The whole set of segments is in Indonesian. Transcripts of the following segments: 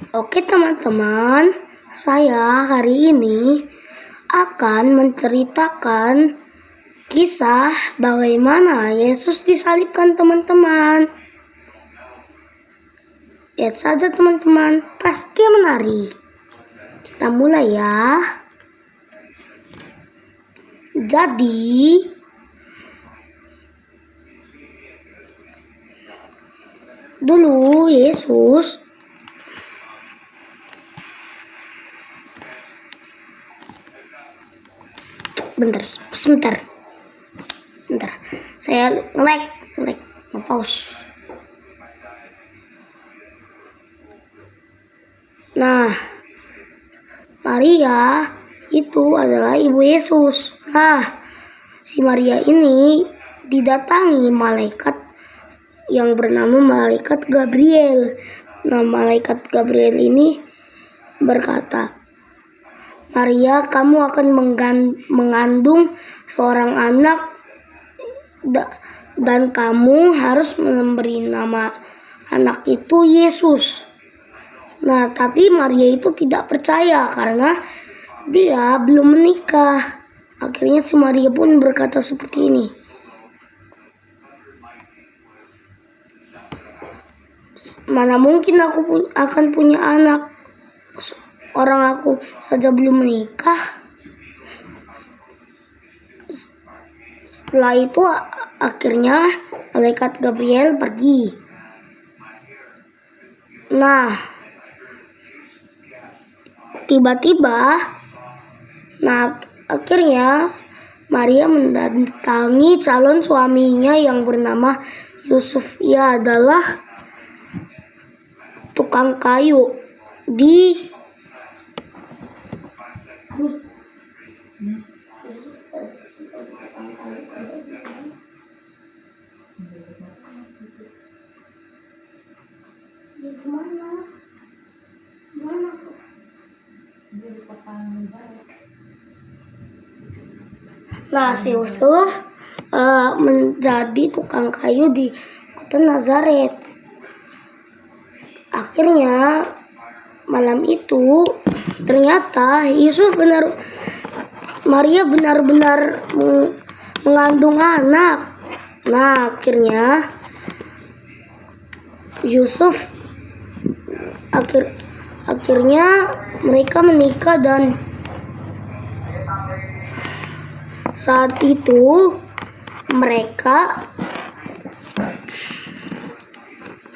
Oke teman-teman, saya hari ini akan menceritakan kisah bagaimana Yesus disalibkan teman-teman. Lihat saja teman-teman, pasti menarik. Kita mulai ya. Jadi, dulu Yesus sebentar. Saya nge-lag, nge-pause. Nah, Maria itu adalah ibu Yesus. Nah, si Maria ini didatangi malaikat yang bernama malaikat Gabriel. Nah, malaikat Gabriel ini berkata, Maria, kamu akan mengandung seorang anak dan kamu harus memberi nama anak itu Yesus. Nah, tapi Maria itu tidak percaya karena dia belum menikah. Akhirnya si Maria pun berkata seperti ini. Mana mungkin aku akan punya anak, orang aku saja belum menikah. Setelah itu akhirnya malaikat Gabriel pergi. Nah, tiba-tiba, akhirnya Maria mendatangi calon suaminya yang bernama Yusuf. Ia adalah tukang kayu di Nah, si Yusuf menjadi tukang kayu di kota Nazaret. Akhirnya malam itu ternyata Maria benar-benar mengandung anak. Nah, akhirnya akhirnya mereka menikah dan saat itu mereka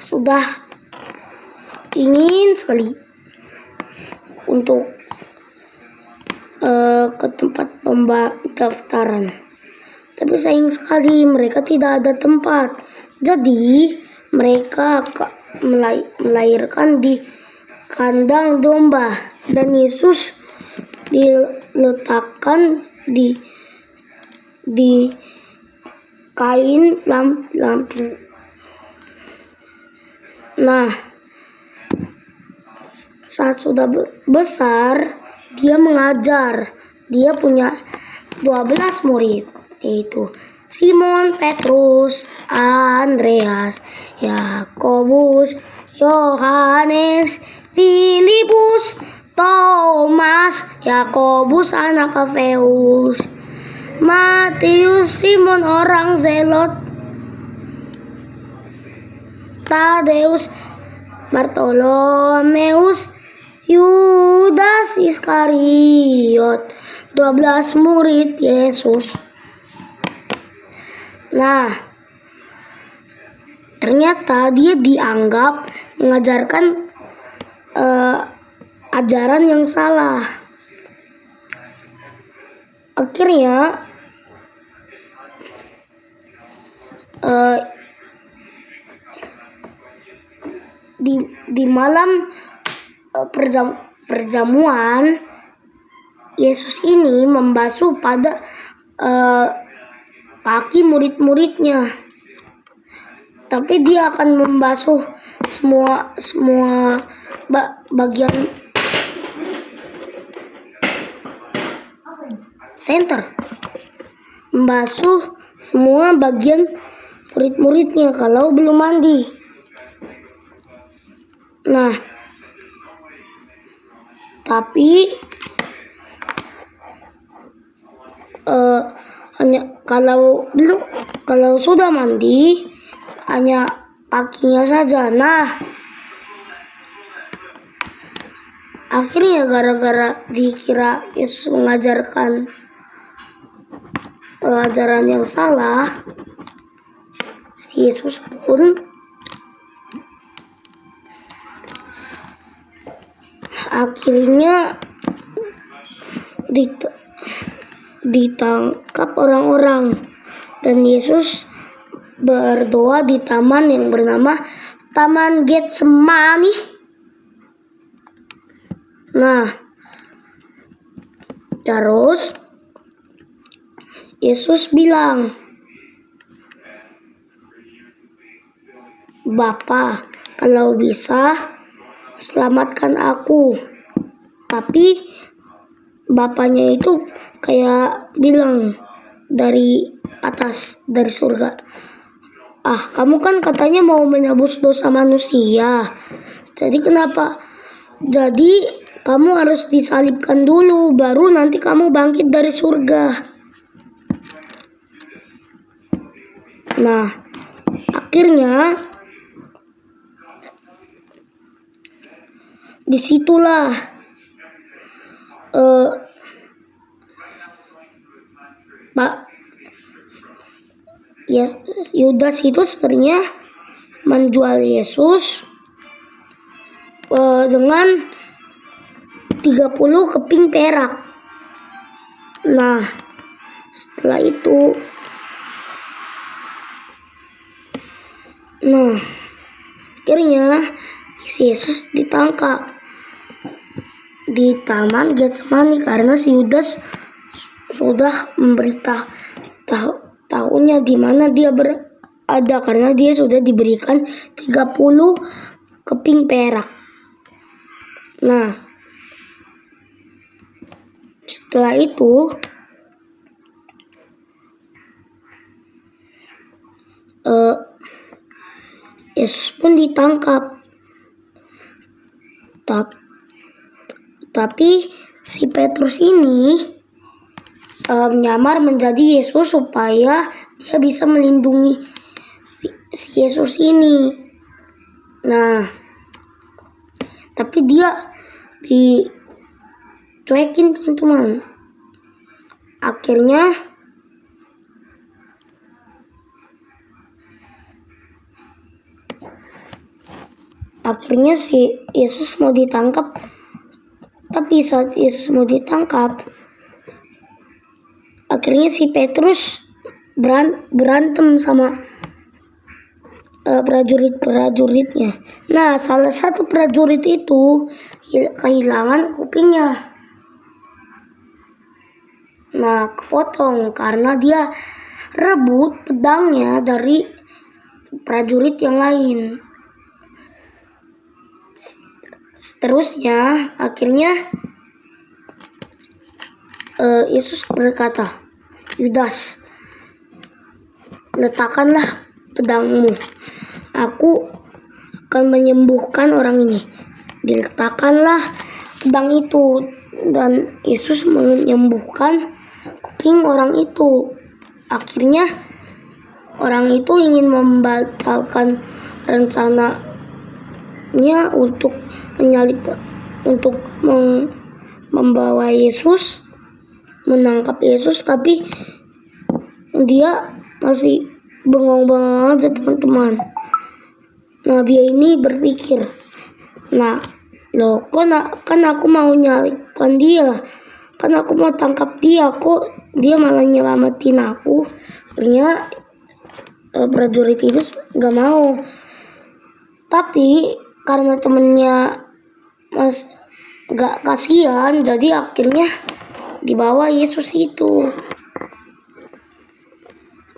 sudah ingin sekali untuk ke tempat pendaftaran. Tapi sayang sekali mereka tidak ada tempat. Jadi mereka melahirkan di kandang domba dan Yesus diletakkan di kain lampin. Nah, saat sudah besar, dia mengajar. Dia punya 12 murid, yaitu Simon, Petrus, Andreas, Yakobus, Yohanes, Filipus, Thomas, Yakobus anak Alfeus, Matius, Simon orang Zelot, Tadeus, Bartolomeus, Yudas Iskariot. 12 murid Yesus. Nah, ternyata dia dianggap mengajarkan ajaran yang salah. Akhirnya di malam perjamuan Yesus ini membasuh pada kaki murid-muridnya. Tapi dia akan membasuh semua bagian membasuh semua bagian murid-muridnya kalau belum mandi. Nah, Tapi hanya kalau sudah mandi hanya kakinya saja. Nah, akhirnya gara-gara dikira Yesus mengajarkan ajaran yang salah, si Yesus pun akhirnya ditangkap orang-orang, dan Yesus berdoa di taman yang bernama Taman Getsemani. Nah, terus Yesus bilang, "Bapa, kalau bisa selamatkan aku." Tapi bapaknya itu kayak bilang dari atas, dari surga, "Kamu kan katanya mau menebus dosa manusia. Jadi kamu harus disalibkan dulu, baru nanti kamu bangkit dari surga." Nah, akhirnya disitulah Yudas itu sebenarnya menjual Yesus dengan 30 keping perak. Nah, setelah itu akhirnya Yesus ditangkap di Taman Getsemani karena si Yudas sudah tahunya di mana dia berada, karena dia sudah diberikan 30 keping perak. Nah, setelah itu Yesus pun ditangkap. Tapi si Petrus ini menyamar menjadi Yesus supaya dia bisa melindungi si Yesus ini. Nah, tapi dia dicuekin, teman-teman. Akhirnya si Yesus mau ditangkap. Tapi saat Yesus mau ditangkap, akhirnya si Petrus berantem sama prajurit-prajuritnya. Nah, salah satu prajurit itu kehilangan kupingnya. Nah, kepotong karena dia rebut pedangnya dari prajurit yang lain. Seterusnya, akhirnya Yesus berkata, "Yudas, letakkanlah pedangmu. Aku akan menyembuhkan orang ini." Diletakkanlah pedang itu, dan Yesus menyembuhkan kuping orang itu. Akhirnya orang itu ingin membatalkan rencananya untuk membawa Yesus, menangkap Yesus, tapi dia masih bengong-bengong aja, teman-teman. Nah, dia ini berpikir, kan aku mau nyalibkan dia, kan aku mau tangkap dia, kok dia malah nyelamatin aku. Akhirnya prajurit itu gak mau. Tapi karena temennya gak kasihan, jadi akhirnya dibawa Yesus itu.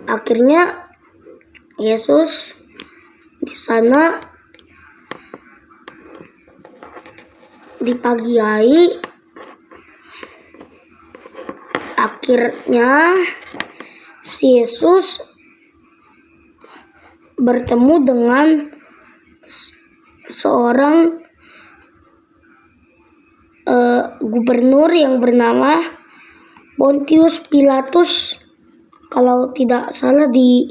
Akhirnya Yesus di sana di pagi hari. Akhirnya si Yesus bertemu dengan seorang gubernur yang bernama Pontius Pilatus, kalau tidak salah di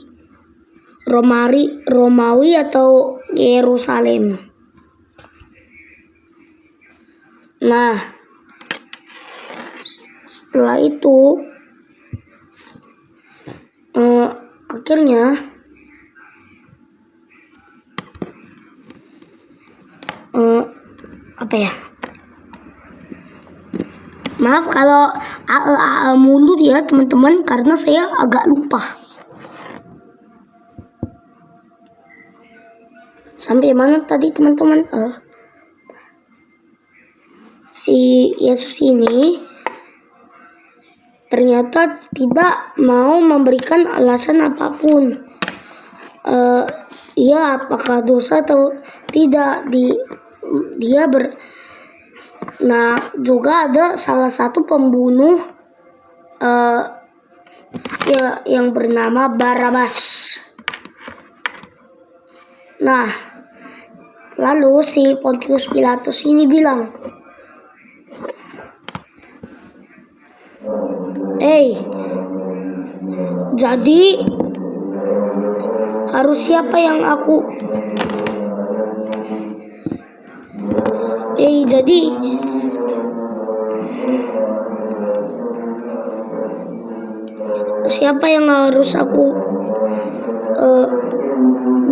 Romawi atau Yerusalem. Nah, setelah itu akhirnya maaf kalau mulut ya teman-teman, karena saya agak lupa. Sampai mana tadi teman-teman? Si Yesus ini ternyata tidak mau memberikan alasan apapun. Ya, apakah dosa atau tidak Nah, juga ada salah satu pembunuh yang bernama Barabas. Nah, lalu si Pontius Pilatus ini bilang, jadi harus siapa yang aku siapa yang harus aku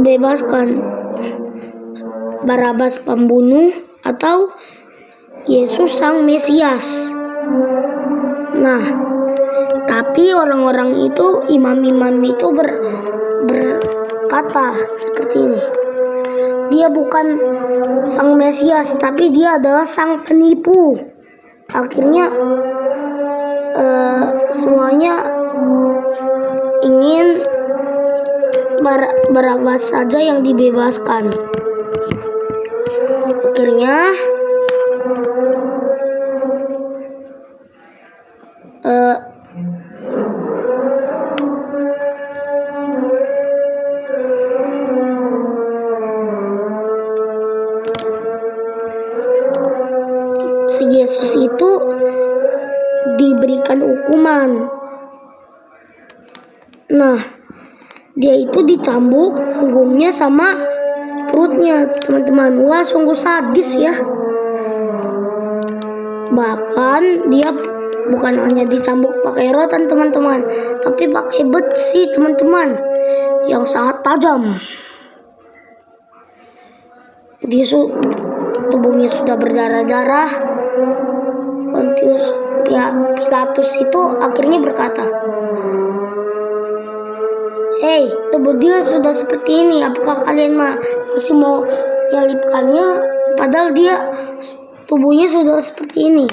bebaskan? Barabas pembunuh atau Yesus sang Mesias? Nah, tapi orang-orang itu, imam-imam itu berkata seperti ini, dia bukan sang Mesias, tapi dia adalah sang penipu. Akhirnya semuanya ingin Barabas saja yang dibebaskan. Akhirnya si Yesus itu diberikan hukuman. Nah, dia itu dicambuk punggungnya sama perutnya, teman-teman. Wah, sungguh sadis ya. Bahkan dia bukan hanya dicambuk pakai rotan, teman-teman, tapi pakai besi, teman-teman, yang sangat tajam. Tubuhnya sudah berdarah-darah. Pontius Pilatus itu akhirnya berkata, tubuh dia sudah seperti ini, apakah kalian masih mau menyalibkannya? Padahal tubuhnya sudah seperti ini.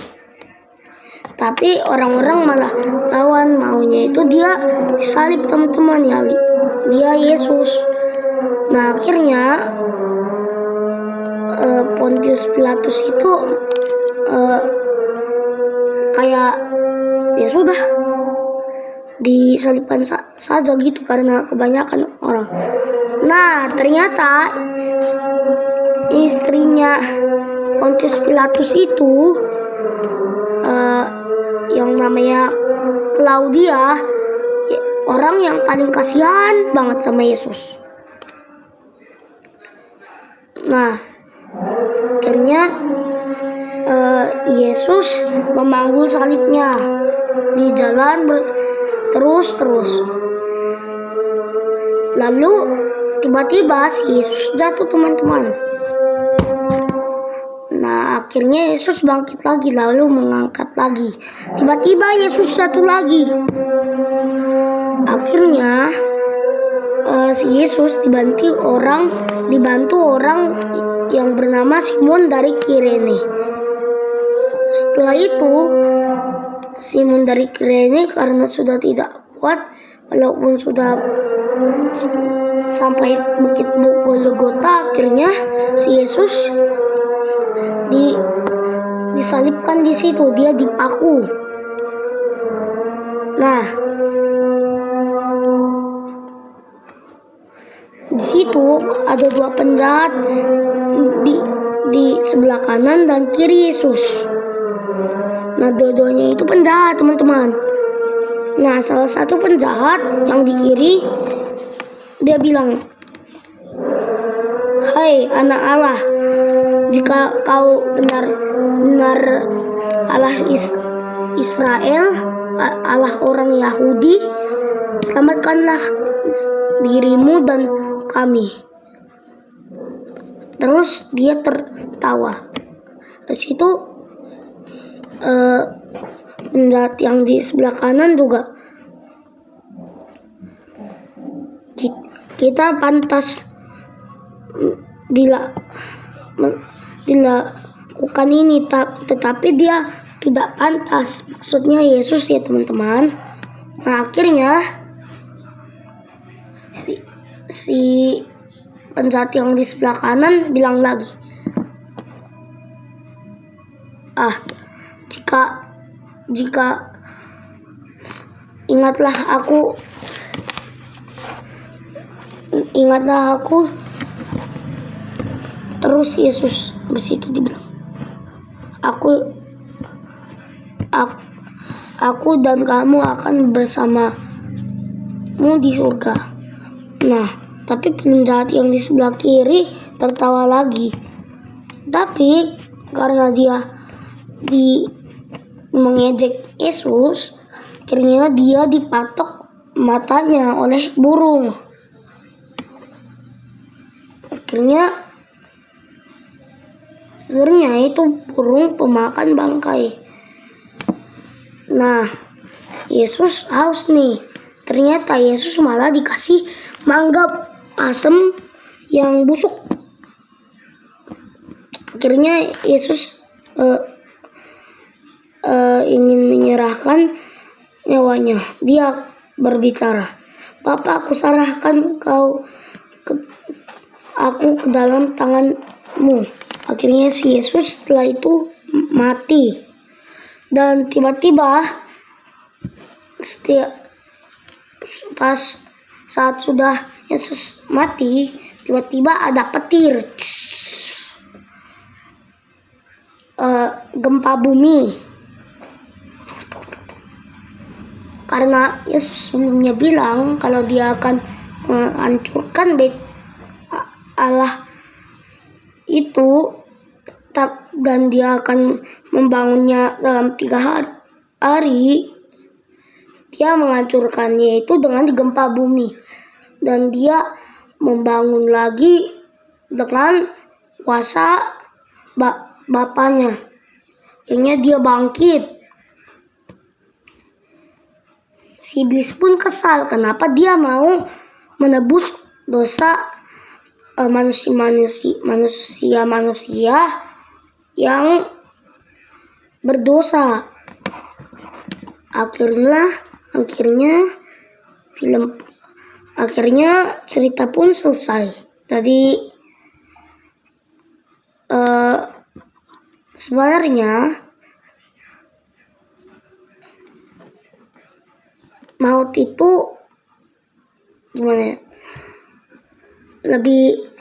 Tapi orang-orang malah lawan, maunya itu dia disalib, teman-teman, ya, dia Yesus. Nah, akhirnya Pontius Pilatus itu kayak ya sudah disalibkan saja gitu, karena kebanyakan orang. Nah, ternyata istrinya Pontius Pilatus itu yang namanya Claudia, orang yang paling kasihan banget sama Yesus. Nah, akhirnya Yesus memanggul salibnya di jalan terus. Lalu tiba-tiba si Yesus jatuh, teman-teman. Nah, akhirnya Yesus bangkit lagi, lalu mengangkat lagi. Tiba-tiba Yesus jatuh lagi. Akhirnya si Yesus dibantu orang yang bernama Simon dari Kirene. Setelah itu Simon dari Kirene karena sudah tidak kuat, walaupun sudah sampai Bukit Golgota, akhirnya si Yesus disalibkan di situ, dia dipaku. Nah, di situ ada dua penjahat di sebelah kanan dan kiri Yesus. Nah, dua-duanya itu penjahat, teman-teman. Nah, salah satu penjahat yang di kiri, dia bilang, "Hai anak Allah, jika kau benar-benar Allah Israel, Allah orang Yahudi, selamatkanlah dirimu dan kami." Terus dia tertawa. Terus itu penjahat yang di sebelah kanan juga, kita pantas dilakukan ini, tetapi dia tidak pantas. Maksudnya Yesus ya, teman-teman. Nah, akhirnya si penjahat yang di sebelah kanan bilang lagi, jika ingatlah aku. Terus Yesus habis itu dibilang, aku dan kamu akan bersamamu di surga. Nah, tapi penjahat yang di sebelah kiri tertawa lagi. Tapi karena dia mengejek Yesus, akhirnya dia dipatok matanya oleh burung. Akhirnya sebenarnya itu burung pemakan bangkai. Nah, Yesus haus nih. Ternyata Yesus malah dikasih mangga asem yang busuk. Akhirnya Yesus ingin menyerahkan nyawanya. Dia berbicara, "Bapa, aku serahkan aku ke dalam tanganmu." Akhirnya si Yesus setelah itu mati. Dan tiba-tiba saat sudah Yesus mati, tiba-tiba ada petir, gempa bumi. Karena Yesus sebelumnya bilang kalau dia akan menghancurkan bait Allah itu, dan dia akan membangunnya dalam 3 hari. Dia menghancurkannya itu dengan gempa bumi, dan dia membangun lagi dengan kuasa Bapaknya. Akhirnya dia bangkit. Si iblis pun kesal, kenapa dia mau menebus dosa manusia yang berdosa. Akhirnya cerita pun selesai. Tadi sebenarnya maut itu gimana ya? Lebih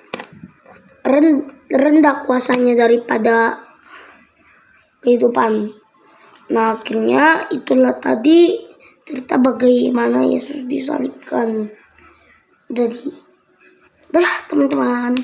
rendah kuasanya daripada kehidupan. Nah, akhirnya itulah tadi cerita bagaimana Yesus disalibkan. Jadi, dah teman-teman.